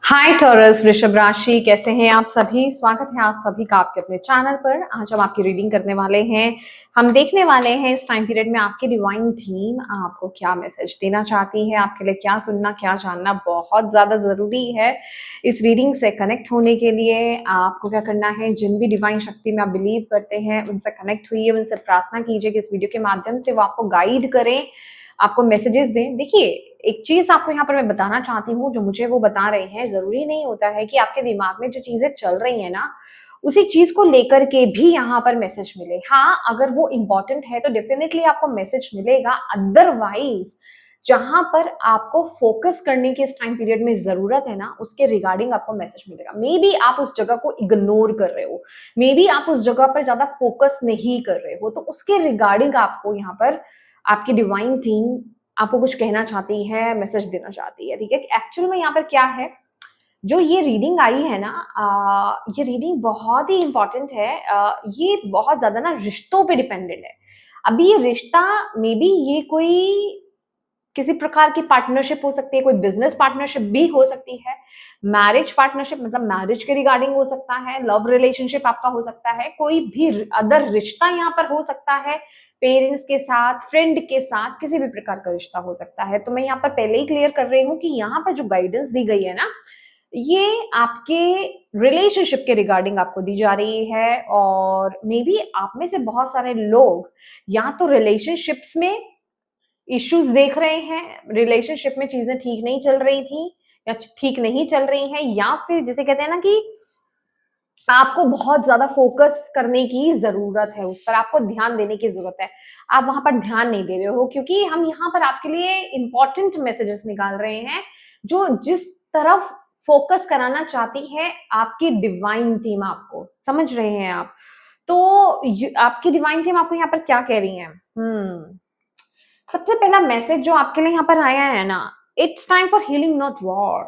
हाय taurus वृषभ राशि, कैसे हैं आप सभी। स्वागत है आप सभी का आपके अपने चैनल पर। आज हम आपकी रीडिंग करने वाले हैं। हम देखने वाले हैं इस टाइम पीरियड में आपकी डिवाइन टीम आपको क्या मैसेज देना चाहती है, आपके लिए क्या सुनना क्या जानना बहुत ज्यादा जरूरी है। इस रीडिंग से कनेक्ट होने के लिए आपको क्या करना है, जिन भी डिवाइन शक्ति में आप बिलीव करते हैं उनसे कनेक्ट हुई है, उनसे प्रार्थना कीजिए कि इस वीडियो के माध्यम से वो आपको गाइड करें, आपको मैसेजेस दें। देखिए, एक चीज आपको यहाँ पर मैं बताना चाहती हूँ, जो मुझे वो बता रहे हैं, जरूरी नहीं होता है कि आपके दिमाग में जो चीजें चल रही है ना, उसी चीज को लेकर के भी यहाँ पर मैसेज मिले। हाँ, अगर वो इंपॉर्टेंट है तो डेफिनेटली आपको मैसेज मिलेगा। अदरवाइज जहां पर आपको फोकस करने की इस टाइम पीरियड में जरूरत है ना, उसके रिगार्डिंग आपको मैसेज मिलेगा। मे बी आप उस जगह को इग्नोर कर रहे हो, मे बी आप उस जगह पर ज्यादा फोकस नहीं कर रहे हो, तो उसके रिगार्डिंग आपको यहाँ पर आपकी डिवाइन टीम आपको कुछ कहना चाहती है, मैसेज देना चाहती है। ठीक है, एक्चुअल में यहाँ पर क्या है, जो ये रीडिंग आई है ना, ये रीडिंग बहुत ही इंपॉर्टेंट है। ये बहुत ज्यादा ना रिश्तों पे डिपेंडेंट है। अभी ये रिश्ता मे बी ये कोई किसी प्रकार की पार्टनरशिप हो सकती है, कोई बिजनेस पार्टनरशिप भी हो सकती है, मैरिज पार्टनरशिप मतलब मैरिज के रिगार्डिंग हो सकता है, लव रिलेशनशिप आपका हो सकता है, कोई भी अदर रिश्ता यहाँ पर हो सकता है, पेरेंट्स के साथ, फ्रेंड के साथ, किसी भी प्रकार का रिश्ता हो सकता है। तो मैं यहाँ पर पहले ही क्लियर कर रही हूँ कि यहाँ पर जो गाइडेंस दी गई है ना, ये आपके रिलेशनशिप के रिगार्डिंग आपको दी जा रही है। और मे बी आप में से बहुत सारे लोग या तो रिलेशनशिप्स में इश्यूज देख रहे हैं, रिलेशनशिप में चीजें ठीक नहीं चल रही थी या ठीक नहीं चल रही हैं, या फिर जिसे कहते हैं ना कि आपको बहुत ज्यादा फोकस करने की जरूरत है, उस पर आपको ध्यान देने की जरूरत है, आप वहां पर ध्यान नहीं दे रहे हो, क्योंकि हम यहाँ पर आपके लिए इंपॉर्टेंट मैसेजेस निकाल रहे हैं जो जिस तरफ फोकस कराना चाहती है आपकी डिवाइन टीम। आपको समझ रहे हैं आप? तो आपकी डिवाइन टीम आपको यहाँ पर क्या कह रही है? सबसे पहला मैसेज जो आपके लिए यहाँ पर आया है ना, it's time for healing not war.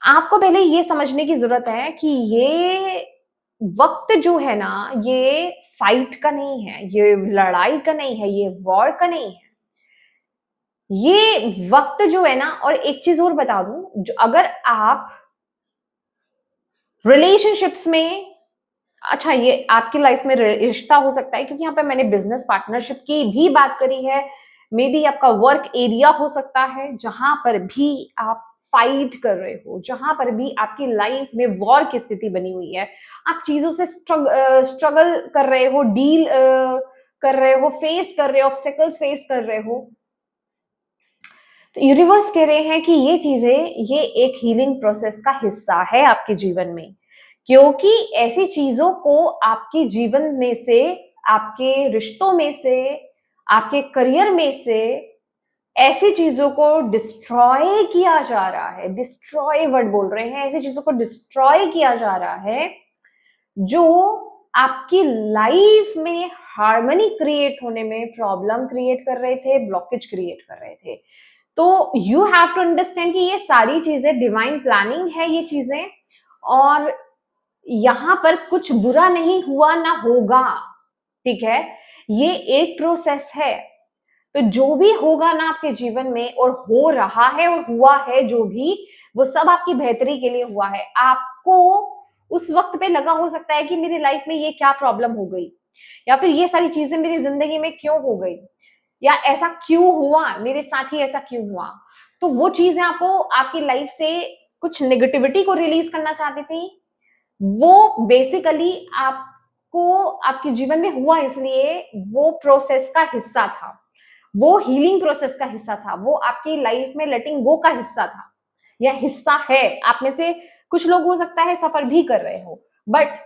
आपको पहले ये समझने की जरूरत है कि ये वक्त जो है ना, ये फाइट का नहीं है, ये लड़ाई का नहीं है, ये वॉर का नहीं है। ये वक्त जो है ना, और एक चीज और बता दूं, जो अगर आप रिलेशनशिप्स में, अच्छा ये आपकी लाइफ में रिश्ता हो सकता है, क्योंकि यहाँ पे मैंने बिजनेस पार्टनरशिप की भी बात करी है। मे बी आपका वर्क एरिया हो सकता है जहां पर भी आप फाइट कर रहे हो, जहां पर भी आपकी लाइफ में वॉर की स्थिति बनी हुई है, आप चीजों से स्ट्रगल कर रहे हो, डील कर रहे हो, फेस कर रहे हो, ऑब्स्टेकल्स फेस कर रहे हो। तो यूनिवर्स कह रहे हैं कि ये चीजें, ये एक हीलिंग प्रोसेस का हिस्सा है आपके जीवन में, क्योंकि ऐसी चीजों को आपके जीवन में से, आपके रिश्तों में से, आपके करियर में से, ऐसी चीजों को डिस्ट्रॉय किया जा रहा है। डिस्ट्रॉय वर्ड बोल रहे हैं, ऐसी चीजों को डिस्ट्रॉय किया जा रहा है जो आपकी लाइफ में हार्मनी क्रिएट होने में प्रॉब्लम क्रिएट कर रहे थे, ब्लॉकेज क्रिएट कर रहे थे। तो यू हैव टू अंडरस्टैंड कि ये सारी चीजें डिवाइन प्लानिंग है, ये चीजें, और यहां पर कुछ बुरा नहीं हुआ ना होगा। ठीक है, ये एक प्रोसेस है। तो जो भी होगा ना आपके जीवन में, और हो रहा है और हुआ है जो भी, वो सब आपकी बेहतरी के लिए हुआ है। आपको उस वक्त पे लगा हो सकता है कि मेरी लाइफ में ये क्या प्रॉब्लम हो गई, या फिर ये सारी चीजें मेरी जिंदगी में क्यों हो गई, या ऐसा क्यों हुआ, मेरे साथ ही ऐसा क्यों हुआ। तो वो चीजें आपको आपकी लाइफ से कुछ नेगेटिविटी को रिलीज करना चाहती थी, वो बेसिकली आपको आपके जीवन में हुआ, इसलिए वो प्रोसेस का हिस्सा था, वो हीलिंग प्रोसेस का हिस्सा था, वो आपकी लाइफ में लेटिंग गो का हिस्सा था, या हिस्सा है। आप में से कुछ लोग हो सकता है सफर भी कर रहे हो, बट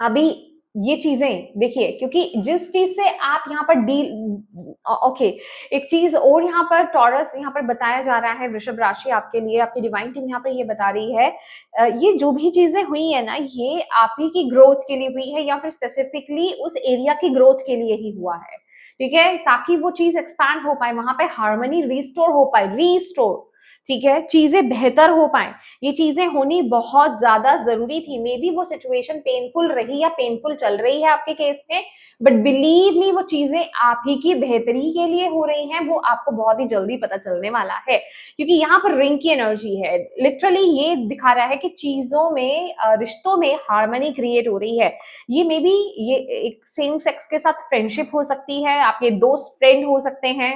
अभी ये चीजें देखिए, क्योंकि जिस चीज से आप यहाँ पर डील, ओके, एक चीज और यहाँ पर टॉरस यहाँ पर बताया जा रहा है, वृषभ राशि आपके लिए आपकी डिवाइन टीम यहाँ पर ये बता रही है, ये जो भी चीजें हुई है ना, ये आप ही की ग्रोथ के लिए हुई है, या फिर स्पेसिफिकली उस एरिया की ग्रोथ के लिए ही हुआ है। ठीक है, ताकि वो चीज एक्सपैंड हो पाए, वहां पे हार्मनी रिस्टोर हो पाए, रीस्टोर, ठीक है, चीजें बेहतर हो पाए। ये चीजें होनी बहुत ज्यादा जरूरी थी। मे बी वो सिचुएशन पेनफुल रही या पेनफुल चल रही है आपके केस में, बट बिलीव मी वो चीजें आप ही की बेहतरी के लिए हो रही हैं, वो आपको बहुत ही जल्दी पता चलने वाला है, क्योंकि यहाँ पर रिंग की एनर्जी है। लिटरली ये दिखा रहा है कि चीजों में, रिश्तों में हार्मनी क्रिएट हो रही है। ये मे बी ये एक सेम सेक्स के साथ फ्रेंडशिप हो सकती है, आपके दोस्त फ्रेंड हो सकते हैं,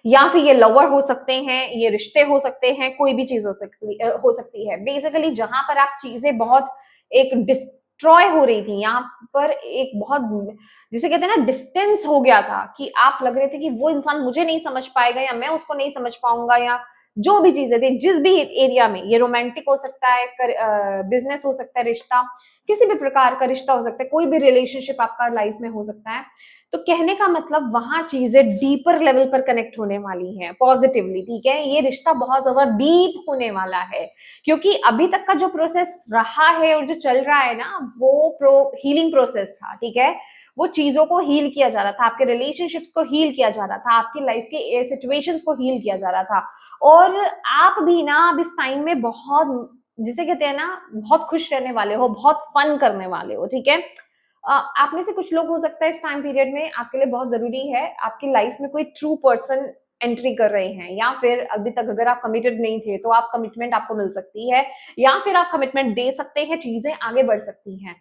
या फिर ये लवर हो सकते हैं, ये रिश्ते हो सकते हैं, कोई भी चीज हो सकती है। बेसिकली जहां पर आप चीजें बहुत एक डिस्ट्रॉय हो रही थी, यहाँ पर एक बहुत, जिसे कहते हैं ना, डिस्टेंस हो गया था, कि आप लग रहे थे कि वो इंसान मुझे नहीं समझ पाएगा या मैं उसको नहीं समझ पाऊंगा, या जो भी चीजें थी जिस भी एरिया में, ये रोमांटिक हो सकता है, बिजनेस हो सकता है, रिश्ता, किसी भी प्रकार का रिश्ता हो सकता है, कोई भी रिलेशनशिप आपका लाइफ में हो सकता है। तो कहने का मतलब वहां चीजें डीपर लेवल पर कनेक्ट होने वाली हैं पॉजिटिवली, ठीक है। ये रिश्ता बहुत ज्यादा डीप होने वाला है, क्योंकि अभी तक का जो प्रोसेस रहा है और जो चल रहा है ना, वो हीलिंग प्रोसेस था, ठीक है। वो चीजों को हील किया जा रहा था, आपके रिलेशनशिप्स को हील किया जा रहा था, आपकी लाइफ के सिचुएशंस को हील किया जा रहा था। और आप भी ना अब इस टाइम में बहुत, जिसे कहते हैं ना, बहुत खुश रहने वाले हो, बहुत फन करने वाले हो, ठीक है। आप में से कुछ लोग, हो सकता है इस टाइम पीरियड में आपके लिए बहुत जरूरी है, आपकी लाइफ में कोई ट्रू पर्सन एंट्री कर रहे हैं, या फिर अभी तक अगर आप कमिटेड नहीं थे तो आप कमिटमेंट आपको मिल सकती है, या फिर आप कमिटमेंट दे सकते हैं, चीजें आगे बढ़ सकती हैं।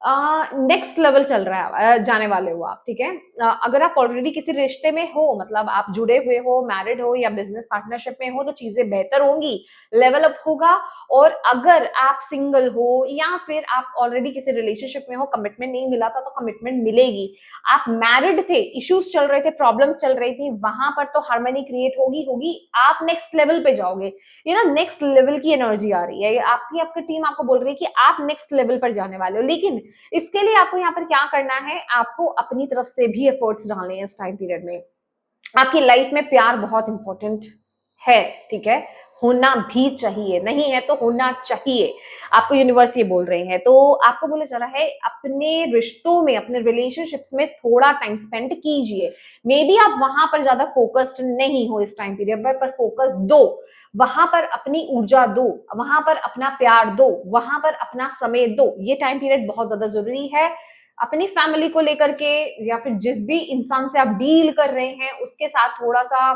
नेक्स्ट लेवल चल रहा है, जाने वाले हो आप, ठीक है। अगर आप ऑलरेडी किसी रिश्ते में हो, मतलब आप जुड़े हुए हो, मैरिड हो या बिजनेस पार्टनरशिप में हो, तो चीजें बेहतर होंगी, लेवल अप होगा। और अगर आप सिंगल हो या फिर आप ऑलरेडी किसी रिलेशनशिप में हो, कमिटमेंट नहीं मिला था तो कमिटमेंट मिलेगी। आप मैरिड थे, इश्यूज चल रहे थे, प्रॉब्लम्स चल रही थी, वहां पर तो हार्मनी क्रिएट होगी होगी, आप नेक्स्ट लेवल पे जाओगे। ये ना नेक्स्ट लेवल की एनर्जी आ रही है, आपकी टीम आपको बोल रही है कि आप नेक्स्ट लेवल पर जाने वाले हो। लेकिन इसके लिए आपको यहाँ पर क्या करना है, आपको अपनी तरफ से भी एफर्ट्स डालने हैं इस टाइम पीरियड में। आपकी लाइफ में प्यार बहुत इंपॉर्टेंट है, ठीक है, होना भी चाहिए, नहीं है तो होना चाहिए, आपको यूनिवर्स ये बोल रहे हैं। तो आपको बोला जा रहा है अपने रिश्तों में, अपने रिलेशनशिप्स में थोड़ा टाइम स्पेंड कीजिए। मे बी आप वहां पर ज्यादा फोकस्ड नहीं हो इस टाइम पीरियड पर फोकस दो, वहां पर अपनी ऊर्जा दो, वहां पर अपना प्यार दो, वहां पर अपना समय दो। ये टाइम पीरियड बहुत ज्यादा जरूरी है, अपनी फैमिली को लेकर के, या फिर जिस भी इंसान से आप डील कर रहे हैं उसके साथ थोड़ा सा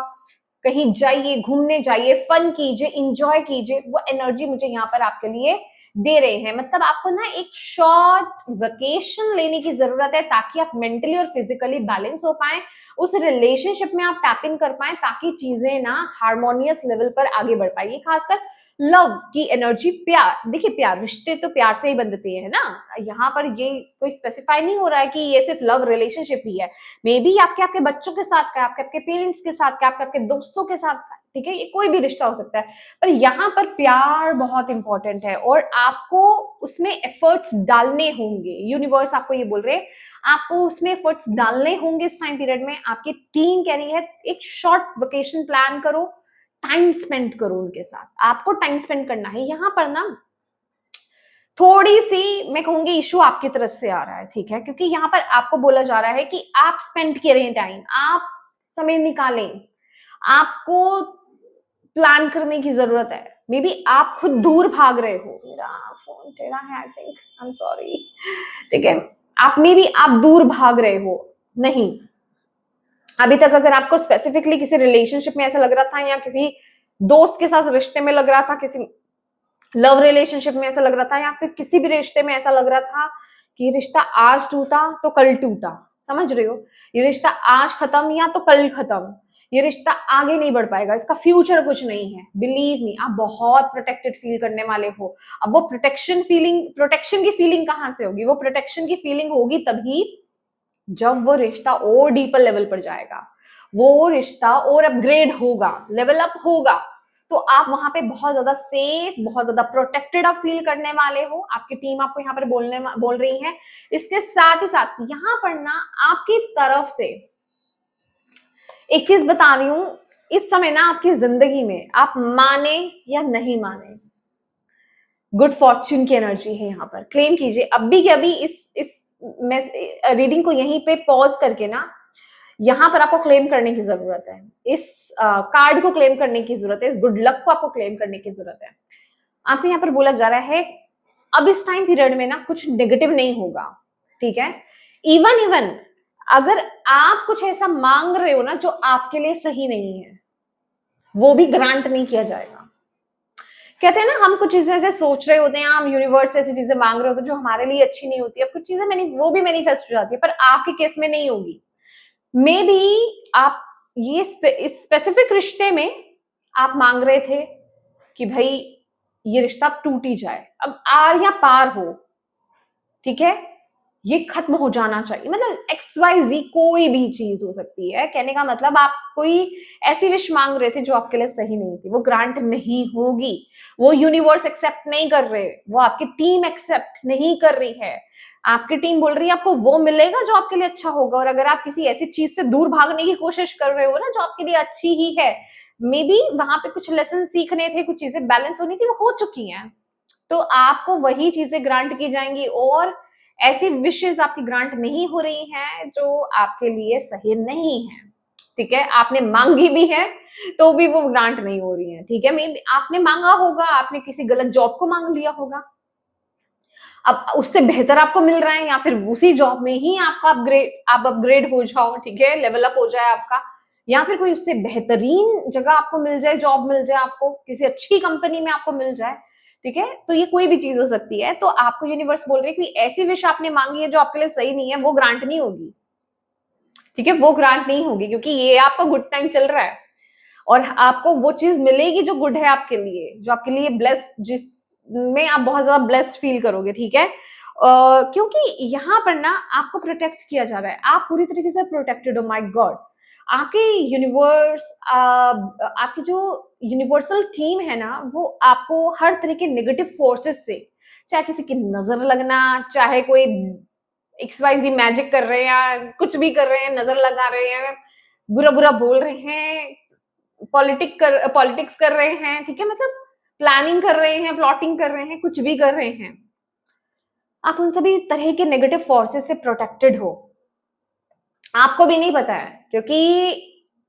कहीं जाइए, घूमने जाइए, फन कीजिए, इंजॉय कीजिए। वो एनर्जी मुझे यहाँ पर आपके लिए दे रहे हैं। मतलब आपको ना एक शॉर्ट वेकेशन लेने की जरूरत है, ताकि आप मेंटली और फिजिकली बैलेंस हो पाए, उस रिलेशनशिप में आप टैप इन कर पाए, ताकि चीजें ना हार्मोनियस लेवल पर आगे बढ़ पाएगी। खासकर लव की एनर्जी, प्यार, देखिए प्यार, रिश्ते तो प्यार से ही बनते हैं ना, यहाँ पर ये कोई स्पेसिफाई नहीं हो रहा है कि ये सिर्फ लव रिलेशनशिप ही है। मे बी आपके आपके बच्चों के साथ का, आपके आपके पेरेंट्स के साथ का, आपके आपके दोस्तों के साथ का, ठीक है, ये कोई भी रिश्ता हो सकता है, पर यहाँ पर प्यार बहुत इंपॉर्टेंट है और आपको उसमें एफर्ट्स डालने होंगे। यूनिवर्स आपको ये बोल रहे हैं, आपको उसमें एफर्ट्स डालने होंगे इस टाइम पीरियड में। आपकी टीम कह रही है एक शॉर्ट वेकेशन प्लान करो, टाइम स्पेंड करो उनके साथ, आपको टाइम स्पेंड करना है। यहाँ पर ना थोड़ी सी मैं कहूंगी इशू आपकी तरफ से आ रहा है, ठीक है, क्योंकि यहाँ पर आपको बोला जा रहा है कि आप स्पेंड करें टाइम, आप समय निकालें, आपको प्लान करने की जरूरत है। मे बी आप खुद दूर भाग रहे हो, मेरा फोन टेढ़ा है, I think, I am sorry, ठीक है। आप मे बी आप दूर भाग रहे हो, नहीं, अभी तक अगर आपको स्पेसिफिकली किसी रिलेशनशिप में ऐसा लग रहा था, या किसी दोस्त के साथ रिश्ते में लग रहा था, किसी लव रिलेशनशिप में ऐसा लग रहा था, या फिर किसी भी रिश्ते में ऐसा लग रहा था कि ये रिश्ता आज टूटा तो कल टूटा, समझ रहे हो, ये रिश्ता आज खत्म या तो कल खत्म, ये रिश्ता आगे नहीं बढ़ पाएगा, इसका फ्यूचर कुछ नहीं है, बिलीव मी, आप बहुत प्रोटेक्टेड फील करने वाले हो। अब वो प्रोटेक्शन की फीलिंग कहां से होगी? वो प्रोटेक्शन की फीलिंग होगी तभी जब वो रिश्ता और डीपर लेवल पर जाएगा, वो रिश्ता और अपग्रेड होगा, लेवल अप होगा, तो आप वहां पे बहुत ज्यादा सेफ, बहुत ज्यादा प्रोटेक्टेड आप फील करने वाले हो। आपकी टीम आपको यहाँ पर बोल रही है। इसके साथ ही साथ यहाँ पर ना आपकी तरफ से एक चीज बता रही हूं, इस समय ना आपकी जिंदगी में, आप माने या नहीं माने, गुड फॉर्च्यून की एनर्जी है। यहाँ पर क्लेम कीजिए अभी के अभी, इस रीडिंग को यहीं पे पॉज करके ना, यहाँ पर आपको क्लेम करने की जरूरत है, इस कार्ड को क्लेम करने की जरूरत है, इस गुड लक को आपको क्लेम करने की जरूरत है। आपको यहाँ पर बोला जा रहा है अब इस टाइम पीरियड में ना कुछ नेगेटिव नहीं होगा, ठीक है। इवन अगर आप कुछ ऐसा मांग रहे हो ना जो आपके लिए सही नहीं है, वो भी ग्रांट नहीं किया जाएगा। कहते हैं ना, हम कुछ चीजें ऐसे सोच रहे होते हैं, हम यूनिवर्स से ऐसी चीजें मांग रहे होते हैं जो हमारे लिए अच्छी नहीं होती है, कुछ चीजें वो भी मैनिफेस्ट हो जाती है, पर आपके केस में नहीं होगी। मे बी आप ये इस स्पेसिफिक रिश्ते में आप मांग रहे थे कि भाई ये रिश्ता अब टूट ही जाए, अब आर या पार हो, ठीक है, ये खत्म हो जाना चाहिए, मतलब XYZ कोई भी चीज हो सकती है। कहने का मतलब आप कोई ऐसी विश मांग रहे थे जो आपके लिए सही नहीं थी, वो ग्रांट नहीं होगी, वो यूनिवर्स एक्सेप्ट नहीं कर रहे, वो आपकी टीम एक्सेप्ट नहीं कर रही है। आपकी टीम बोल रही है आपको वो मिलेगा जो आपके लिए अच्छा होगा, और अगर आप किसी ऐसी चीज से दूर भागने की कोशिश कर रहे हो ना जो आपके लिए अच्छी ही है, मे बी वहां पे कुछ लेसन सीखने थे, कुछ चीजें बैलेंस होनी थी, वो हो चुकी हैं, तो आपको वही चीजें ग्रांट की जाएंगी, और ऐसी विशेष आपकी ग्रांट नहीं हो रही हैं जो आपके लिए सही नहीं है, ठीक है। आपने मांगी भी है तो भी वो ग्रांट नहीं हो रही है, ठीक है। मे आपने मांगा होगा, आपने किसी गलत जॉब को मांग लिया होगा, अब उससे बेहतर आपको मिल रहा है, या फिर उसी जॉब में ही आपका अपग्रेड हो जाओ, ठीक है, लेवल अप हो जाए आपका, या फिर कोई उससे बेहतरीन जगह आपको मिल जाए, जॉब मिल जाए, आपको किसी अच्छी कंपनी में आपको मिल जाए, ठीक है। तो ये कोई भी चीज हो सकती है। तो आपको यूनिवर्स बोल रही है कि ऐसी विश आपने मांगी है जो आपके लिए सही नहीं है, वो ग्रांट नहीं होगी, ठीक है, वो ग्रांट नहीं होगी, क्योंकि ये आपका गुड टाइम चल रहा है, और आपको वो चीज मिलेगी जो गुड है आपके लिए, जो आपके लिए ब्लेस्ड, जिसमें आप बहुत ज्यादा ब्लेस्ड फील करोगे, ठीक है। क्योंकि यहाँ पर ना आपको प्रोटेक्ट किया जा रहा है, आप पूरी तरीके से प्रोटेक्टेड हो, माय गॉड। आपके यूनिवर्स, आपकी जो यूनिवर्सल टीम है ना, वो आपको हर तरह के नेगेटिव फोर्सेस से, चाहे किसी की नजर लगना, चाहे कोई XYZ मैजिक कर रहे हैं या कुछ भी कर रहे हैं, नजर लगा रहे हैं, बुरा बुरा बोल रहे हैं, पॉलिटिक्स कर रहे हैं, ठीक है, मतलब प्लानिंग कर रहे हैं, प्लॉटिंग कर रहे हैं, कुछ भी कर रहे हैं, आप उन सभी तरह के नेगेटिव फोर्सेस से प्रोटेक्टेड हो। आपको भी नहीं पता है, क्योंकि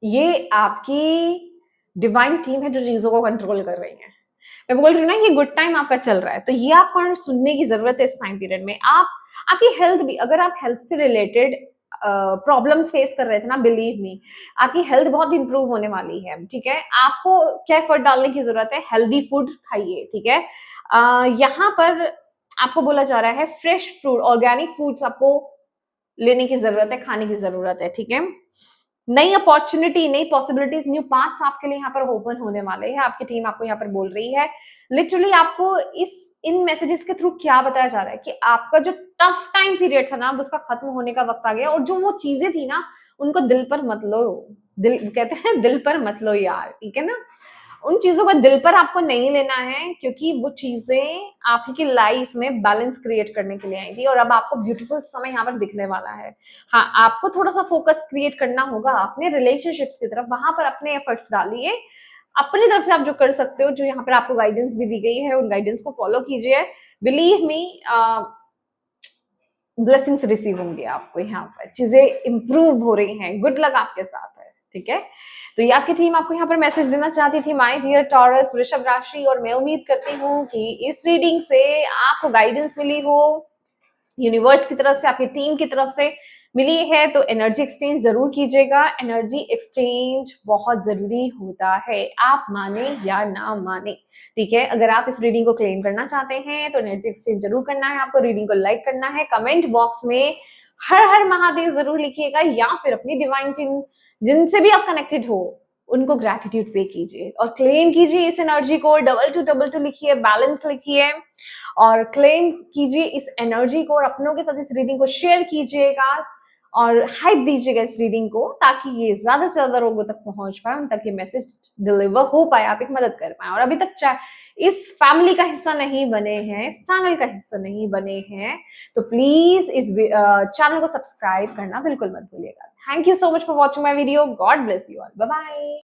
ये आपकी डिवाइन टीम है जो चीजों को कंट्रोल कर रही है। मैं बोल रही हूँ ना, ये गुड टाइम आपका चल रहा है, तो ये आपको सुनने की जरूरत है इस टाइम पीरियड में। आपकी हेल्थ भी, अगर आप हेल्थ से रिलेटेड प्रॉब्लम्स फेस कर रहे थे ना, बिलीव मी, आपकी हेल्थ बहुत इंप्रूव होने वाली है, ठीक है। आपको क्या एफर्ट डालने की जरूरत है, हेल्दी फूड खाइए, ठीक है। यहाँ पर आपको बोला जा रहा है फ्रेश फ्रूट, ऑर्गेनिक फूड्स आपको लेने की जरूरत है, खाने की जरूरत है, ठीक है। नई अपॉर्चुनिटी, नई पॉसिबिलिटीज, न्यू पाथ्स आपके लिए यहाँ पर ओपन होने वाले हैं। आपकी टीम आपको यहाँ पर बोल रही है, लिटरली आपको इन मैसेजेस के थ्रू क्या बताया जा रहा है कि आपका जो टफ टाइम पीरियड था ना, उसका खत्म होने का वक्त आ गया, और जो वो चीजें थी ना, उनको दिल पर मत लो, दिल कहते हैं दिल पर मत लो यार, ठीक है ना। उन चीजों को दिल पर आपको नहीं लेना है, क्योंकि वो चीजें आप ही की लाइफ में बैलेंस क्रिएट करने के लिए आई थी, और अब आपको ब्यूटीफुल समय यहाँ पर दिखने वाला है। हाँ, आपको थोड़ा सा फोकस क्रिएट करना होगा अपने रिलेशनशिप्स की तरफ, वहां पर अपने एफर्ट्स डालिए, अपनी तरफ से आप जो कर सकते हो, जो यहाँ पर आपको गाइडेंस भी दी गई है, उन गाइडेंस को फॉलो कीजिए। बिलीव मी, ब्लेसिंग्स रिसीव होंगे आपको, यहाँ पर चीजें इंप्रूव हो रही हैं, गुड लक आपके साथ है, ठीक है। तो ये आपकी टीम आपको यहाँ पर मैसेज देना चाहती थी, माय डियर टॉरस, वृषभ राशि, और मैं उम्मीद करती हूँ कि इस रीडिंग से आपको गाइडेंस मिली हो, यूनिवर्स की तरफ से, आपकी टीम की तरफ से मिली है। तो एनर्जी एक्सचेंज जरूर कीजिएगा, एनर्जी एक्सचेंज बहुत जरूरी होता है, आप माने या ना माने, ठीक है। अगर आप इस रीडिंग को क्लेम करना चाहते हैं तो एनर्जी एक्सचेंज जरूर करना है, आपको रीडिंग को लाइक करना है, कमेंट बॉक्स में हर हर महादेव जरूर लिखिएगा, या फिर अपनी डिवाइन टीम जिनसे भी आप कनेक्टेड हो उनको ग्रैटिट्यूड पे कीजिए और क्लेम कीजिए इस एनर्जी को, 2222 लिखिए, बैलेंस लिखिए और क्लेम कीजिए इस एनर्जी को, और अपनों के साथ इस रीडिंग को शेयर कीजिएगा और हाइप दीजिएगा इस रीडिंग को, ताकि ये ज्यादा से ज्यादा लोगों तक पहुंच पाए, उन तक ये मैसेज डिलीवर हो पाए, आप एक मदद कर पाए। और अभी तक इस फैमिली का हिस्सा नहीं बने हैं, इस चैनल का हिस्सा नहीं बने हैं, तो प्लीज इस चैनल को सब्सक्राइब करना बिल्कुल मत भूलिएगा। Thank you so much for watching my video, God bless you all, bye bye.